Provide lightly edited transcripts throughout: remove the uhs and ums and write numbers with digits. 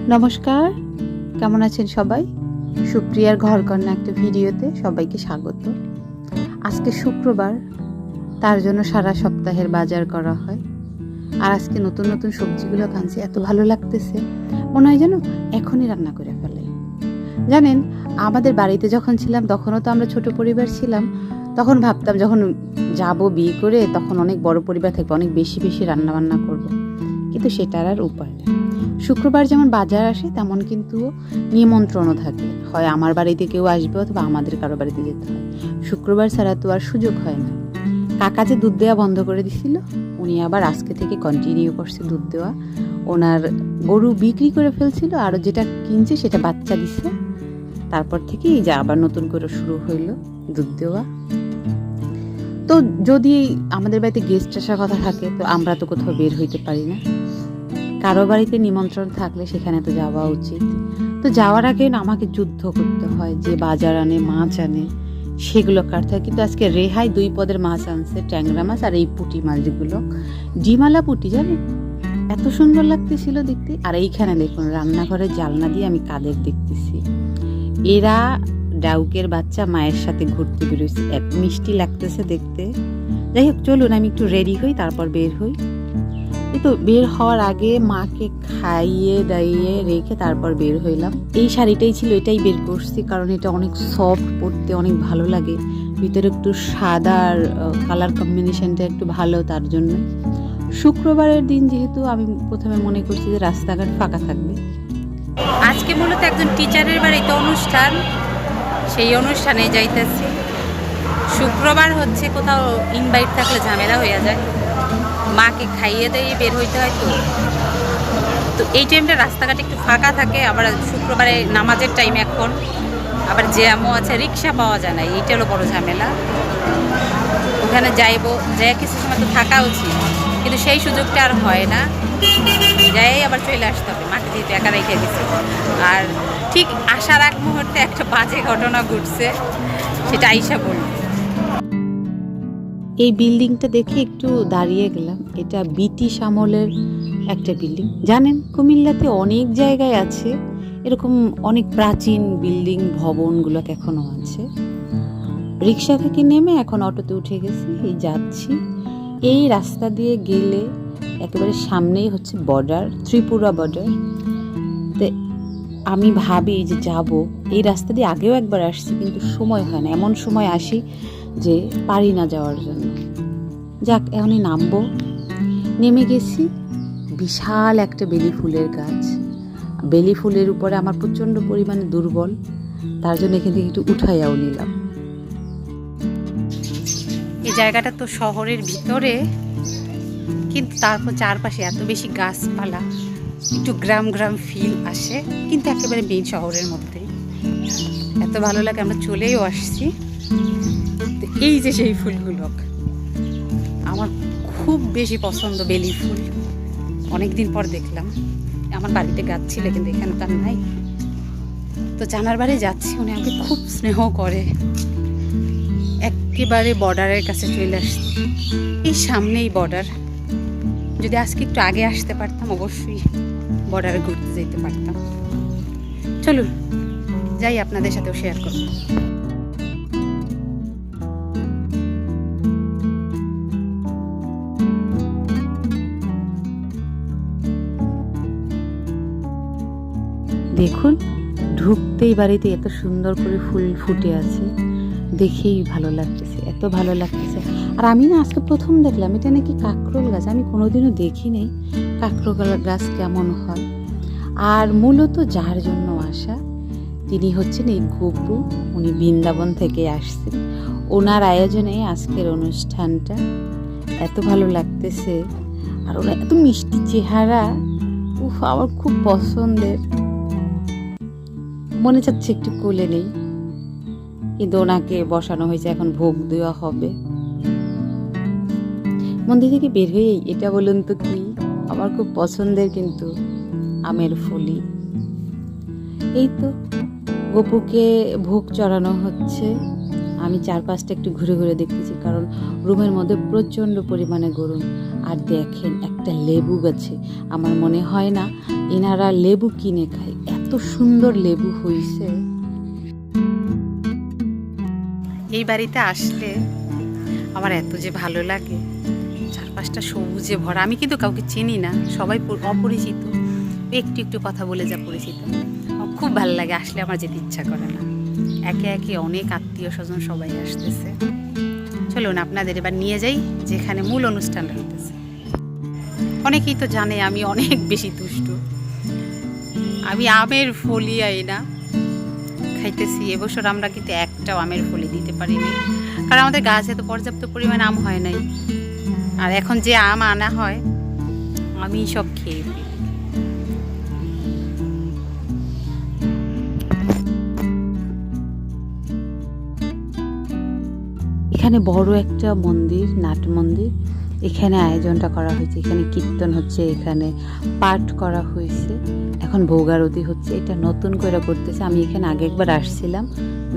নমস্কার, কেমন আছেন সবাই? সুপ্রিয়ার ঘরকন্যা একটা ভিডিওতে সবাইকে স্বাগত। আজকে শুক্রবার, তার জন্য সারা সপ্তাহের বাজার করা হয়। আর আজকে নতুন নতুন সবজিগুলো খাচ্ছি, এত ভালো লাগতেছে, মনে হয় যেন এখনই রান্না করে ফেলে। জানেন, আমাদের বাড়িতে যখন ছিলাম তখনও তো আমরা ছোট পরিবার ছিলাম। তখন ভাবতাম যখন যাব বিয়ে করে তখন অনেক বড় পরিবার থাকবে, অনেক বেশি বেশি রান্না বান্না করব, কিন্তু সেটার আর উপায় নেই। শুক্রবার যেমন বাজার আসে তেমন কিন্তু নিমন্ত্রণও থাকে, হয় আমার বাড়িতে কেউ আসবে অথবা আমাদের কারো বাড়িতে যেতে হয়। শুক্রবার ছাড়া তো আর সুযোগ হয় না। কাকা যে দুধ দেওয়া বন্ধ করে দিছিল, উনি আবার আজকে থেকে কন্টিনিউ করছে দুধ দেওয়া। ওনার গরু বিক্রি করে ফেলছিল, আর যেটা কিনছে সেটা বাচ্চা দিছে। তারপর থেকে এই যে আবার নতুন করে শুরু হইলো দুধ দেওয়া। তো যদি আমাদের বাড়িতে গেস্ট আসার কথা থাকে তো আমরা তো কোথাও বের হইতে পারি না। কারো বাড়িতে নিমন্ত্রণ থাকলে সেখানে তো যাওয়া উচিত। তো যাওয়ার আগে আমাকে যুদ্ধ করতে হয়, যে বাজার আনে, মাছ আনে, সেগুলো কাটতে হয়। কিন্তু আজকে রেহাই 2 পদের মাছ আনছে, ট্যাংরা মাছ আর এই পুঁটি মাছগুলো, ডিমালা পুঁটি, জানেন এত সুন্দর লাগতেছিল দেখতে। আর এইখানে দেখুন রান্নাঘরের জালনা দিয়ে আমি কাদের দেখতেছি, এরা ডাউকের বাচ্চা মায়ের সাথে ঘুরতে বেরোচ্ছে, এত মিষ্টি লাগতেছে দেখতে। যাই হোক, চলুন আমি একটু রেডি হই, তারপর বের হই। এই তো বের হওয়ার আগে মাকে খাইয়ে দাইয়ে রেখে তারপর বের হইলাম। এই শাড়িটাই ছিল, এটাই বের করছি, কারণ এটা অনেক সফট, পরতে অনেক ভালো লাগে। ভিতরে একটু সাদার কালার কম্বিনেশনটা একটু ভালো, তার জন্য। শুক্রবারের দিন যেহেতু আমি প্রথমে মনে করছি যে রাস্তাঘাট ফাঁকা থাকবে। আজকে মূলত একজন টিচারের বাড়িতে অনুষ্ঠান, সেই অনুষ্ঠানে যাইতেছি। শুক্রবার হচ্ছে, কোথাও ইনভাইট থাকলে ঝামেলা হয়ে যায়, মাকে খাইয়ে দিয়ে বের হইতে হয়। তো এই টাইমটা রাস্তাঘাটে একটু ফাঁকা থাকে। আবার শুক্রবারে নামাজের টাইম, এখন আবার জ্যামও আছে, রিক্সা পাওয়া যায় না, এইটা হলো বড় ঝামেলা। ওখানে যাইবো, যাই কিছু সময় তো থাকা উচিত, কিন্তু সেই সুযোগটা আর হয় না। যাই আবার চলে আসতে হবে, মাকে যেহেতু একা রেখে গেছি। আর ঠিক আসার আগ মুহূর্তে একটা বাজে ঘটনা ঘটছে, সেটা আইসা বলবো। এই বিল্ডিংটা দেখে একটু দাঁড়িয়ে গেলাম। এটা ব্রিটিশ আমলের একটা বিল্ডিং। জানেন, কুমিল্লাতে অনেক জায়গায় আছে এরকম অনেক প্রাচীন বিল্ডিং, ভবনগুলো এখনো আছে। রিক্সা থেকে নেমে এখন অটোতে উঠে গেছি, এই যাচ্ছি। এই রাস্তা দিয়ে গেলে একেবারে সামনেই হচ্ছে বর্ডার, ত্রিপুরা বর্ডার। তো আমি ভাবি যে যাব এই রাস্তা দিয়ে, আগেও একবার আসছি কিন্তু সময় হয় না, এমন সময় আসি যে পারি না যাওয়ার জন্য। যাক, এখনই নামবো। নেমে গেছি, বিশাল একটা বেলি ফুলের গাছ। বেলি ফুলের উপরে আমার প্রচণ্ড পরিমাণে দুর্বল, তার জন্য এখান থেকে একটু উঠাইয়াও নিলাম। এই জায়গাটা তো শহরের ভিতরে, কিন্তু তারপর চারপাশে এত বেশি গাছপালা, একটু গ্রাম গ্রাম ফিল আসে, কিন্তু একেবারে মেইন শহরের মধ্যে। এত ভালো লাগে, আমরা চলেও আসছি। এই যে সেই ফুলগুলো আমার খুব বেশি পছন্দ, বেলি ফুল। অনেকদিন পর দেখলাম, আমার বাড়িতে গাছ ছিল কিন্তু এখানে তার নাই। তো জানার বাড়ি যাচ্ছি, উনি আমাকে খুব স্নেহ করে। একেবারে বর্ডারের কাছে চলে আসছি, এই সামনেই বর্ডার। যদি আজকে একটু আগে আসতে পারতাম, অবশ্যই বর্ডারে ঘুরতে যেতে পারতাম। চলুন যাই, আপনাদের সাথেও শেয়ার করব। দেখুন, ঢুকতেই বাড়িতে এত সুন্দর করে ফুল ফুটে আছে, দেখেই ভালো লাগতেছে, এত ভালো লাগতেছে। আর আমি না আজকে প্রথম দেখলাম এটা নাকি কাকরোল গাছ, আমি কোনোদিনও দেখি নেই কাকরোল গাছ কেমন হয়। আর মূলত যার জন্য আসা, তিনি হচ্ছেন এই গপু। উনি বৃন্দাবন থেকে আসছেন, ওনার আয়োজনে আজকের অনুষ্ঠানটা। এত ভালো লাগতেছে, আর ওরা এত মিষ্টি চেহারা, উফ, আমার খুব পছন্দের। মনে চাচ্ছে একটু কোলে নেই, কিন্তু ওনাকে বসানো হয়েছে, এখন ভোগ দেওয়া হবে। মন্দির থেকে বের হয়ে এটা বলুন তো কি, আমার খুব পছন্দের কিন্তু আমের ফলি। এই তো গপুকে ভোগ চড়ানো হচ্ছে। আমি চারপাশটা একটু ঘুরে ঘুরে দেখতেছি, কারণ রুমের মধ্যে প্রচণ্ড পরিমাণে গরম। আর দেখেন একটা লেবু গাছে, আমার মনে হয় না এনারা লেবু কিনে খায়, এত সুন্দর লেবু হয়েছে। এই বাড়িতে আসলে আমার এত যে ভালো লাগে, চারপাশটা সবুজে ভরা। আমি কিন্তু কাউকে চিনি না, সবাই অপরিচিত, একটু একটু কথা বলে যা পরিচিত। খুব ভালো লাগে, আসলে আমার যেতে ইচ্ছা করে না। একে একে অনেক আত্মীয় স্বজন সবাই আসতেছে। চলুন আপনাদের এবার নিয়ে যাই যেখানে মূল অনুষ্ঠানটা হইতেছে। অনেকেই তো জানে আমি অনেক বেশি দুষ্টু। আমি আমের ফলিয়াই না খাইতেছি। এবছর আমরা কিন্তু একটাও আমের ফলি দিতে পারিনি, কারণ আমাদের গাছে তো পর্যাপ্ত পরিমাণ আম হয় নাই। আর এখন যে আম আনা হয় আমি সব খেয়ে ফেলি। এখানে বড় একটা মন্দির, নাট মন্দির, এখানে আয়োজনটা করা হয়েছে। এখানে কীর্তন হচ্ছে, এখানে পাঠ করা হয়েছে, এখন ভোগ আরতি হচ্ছে। এটা নতুন করে করতেছে। আমি এখানে আগে একবার আসছিলাম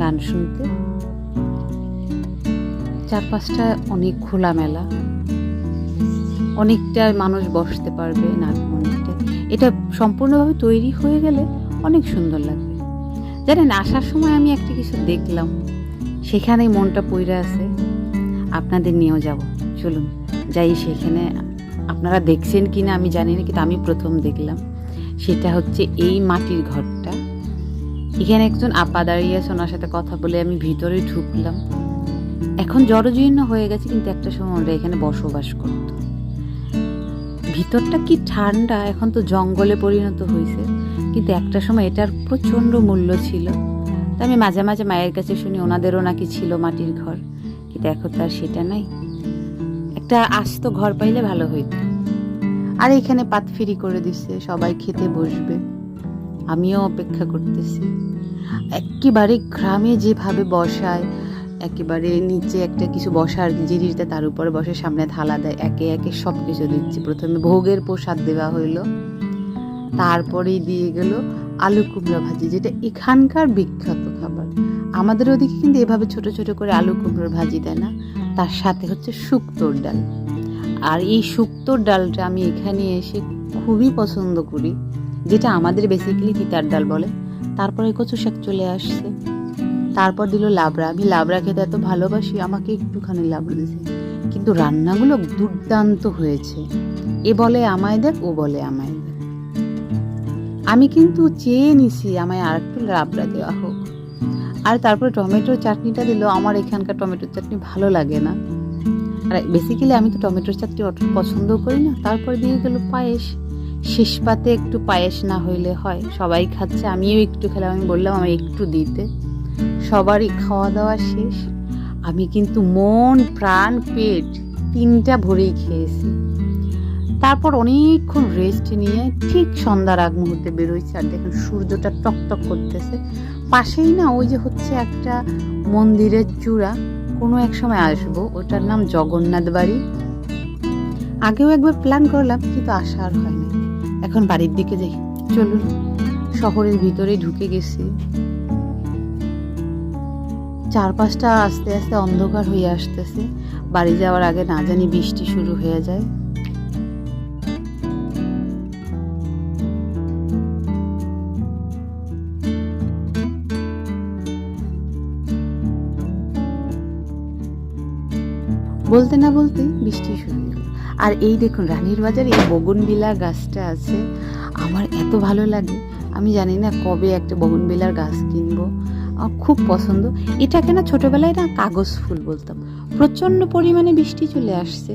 গান শুনতে। চারপাশটা অনেক খোলামেলা, অনেকটা মানুষ বসতে পারবে নাট মন্দিরটা। এটা সম্পূর্ণভাবে তৈরি হয়ে গেলে অনেক সুন্দর লাগবে। জানেন, আসার সময় আমি একটা কিছু দেখলাম, সেখানেই মনটা পইরা আছে। আপনাদের নিয়েও যাব, চলুন যাই সেখানে। আপনারা দেখছেন কি না আমি জানি না, কিন্তু আমি প্রথম দেখলাম। সেটা হচ্ছে এই মাটির ঘরটা। এখানে একজন আপা দাঁড়িয়ে আছে, ওনার সাথে কথা বলে আমি ভিতরে ঢুকলাম। এখন জড়জীর্ণ হয়ে গেছে, কিন্তু একটা সময় ওরা এখানে বসবাস করত। ভিতরটা কি ঠান্ডা, এখন তো জঙ্গলে পরিণত হয়েছে, কিন্তু একটা সময় এটার প্রচণ্ড মূল্য ছিল। তা আমি মাঝে মাঝে মায়ের কাছে শুনি ওনাদেরও নাকি ছিল মাটির ঘর, কিন্তু এখন তার সেটা নাই। একটা আস্ত ঘর পাইলে ভালো হইতো। আর এখানে পাতফিরি করে দিচ্ছে, সবাই খেতে বসবে। আমিও অপেক্ষা করতেছি। একেবারে গ্রামে যেভাবে বসায়, একেবারে নিচে একটা কিছু বসার জিনিসটা, তার উপরে বসে সামনে থালা দেয়, একে একে সব কিছু দিচ্ছে। প্রথমে ভোগের প্রসাদ দেওয়া হইলো, তারপরেই দিয়ে গেল আলু কুমড়া ভাজি, যেটা এখানকার বিখ্যাত খাবার। আমাদের ওদিকে কিন্তু এভাবে ছোট ছোট করে আলু কুমড়োর ভাজি দেয় না, তার সাথে হচ্ছে শুক্তোর ডাল। আর এই শুক্তোর ডালটা আমি এখানে এসে খুবই পছন্দ করি, যেটা আমাদের বেসিক্যালি তিতার ডাল বলে। তারপরে কচু শাক চলে আসছে, তারপর দিল লাবড়া। আমি লাবড়া খেতে এত ভালোবাসি, আমাকে একটুখানি লাবড়া দিয়েছে, কিন্তু রান্নাগুলো দুর্দান্ত হয়েছে। এ বলে আমায় দেখ, ও বলে আমায় দেখ। আমি কিন্তু চেয়ে নিছি আমায় আর একটু লাবড়া দেওয়া হোক। আর তারপরে টমেটোর চাটনিটা দিল। আমার এখানকার টমেটোর চাটনি ভালো লাগে না, আর বেসিক্যালি আমি তো টমেটোর চাটনি অত পছন্দ করি না। তারপর দিয়ে গেল পায়েস। শেষ পাতে একটু পায়েস না হইলে হয়? সবাই খাচ্ছে, আমিও একটু খেলাম। আমি বললাম আমার একটু দিতে। সবারই খাওয়া দাওয়া শেষ। আমি কিন্তু মন প্রাণ পেট তিনটা ভরেই খেয়েছি। তারপর অনেকক্ষণ রেস্ট নিয়ে ঠিক সন্ধ্যার আগ মুহূর্তে বেরোইছে। আর দেখুন সূর্যটা টকটক করতেছে। পাশেই না ওই যে হচ্ছে একটা মন্দিরের চূড়া, কোনো এক সময় আসবো, ওটার নাম জগন্নাথ বাড়ি। আগেও একবার প্ল্যান করলাম, কিন্তু আসা আর হয় না। এখন বাড়ির দিকে যাই, চলুন। শহরের ভিতরে ঢুকে গেছি। চারপাশটা আস্তে আস্তে অন্ধকার হয়ে আসতেছে। বাড়ি যাওয়ার আগে না জানি বৃষ্টি শুরু হয়ে যায়। বলতে না বলতে বৃষ্টি শুরু হলো। আর এই দেখুন রানীর বাজারে এই বগনবিলার গাছটা আছে, আমার এত ভালো লাগে। আমি জানি না কবে একটা বগনবিলার গাছ কিনবো, আমার খুব পছন্দ। এটাকে না ছোটবেলায় না কাগজ ফুল বলতাম। প্রচণ্ড পরিমাণে বৃষ্টি চলে আসছে,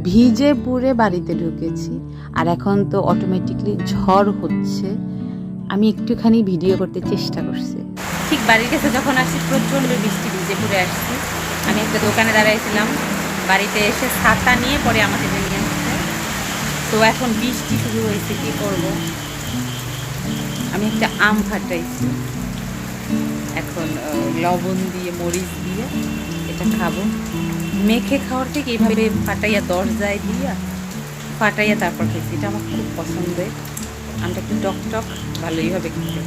ভিজে পুড়ে বাড়িতে ঢুকেছি। আর এখন তো অটোমেটিকলি ঝড় হচ্ছে। আমি একটুখানি ভিডিও করতে চেষ্টা করছি। ঠিক বাড়ির কাছে যখন আসছি প্রচণ্ড বৃষ্টি, ভিজে পুড়ে আসছি। আমি একটা দোকানে দাঁড়াইছিলাম, বাড়িতে এসে ছাতা নিয়ে পরে আমাকে নিয়ে আসছে। তো এখন বৃষ্টি শুরু হয়েছে, কী করব। আমি একটা আম ফাটাইছি, এখন লবণ দিয়ে মরিচ দিয়ে এটা খাবো। মেখে খাওয়ার থেকে এইভাবে ফাটাইয়া দরজায় দিয়া ফাটাইয়া তারপর খেয়েছি। এটা আমার খুব পছন্দের। আমটা একটু টক টক, ভালোইভাবে খেতে।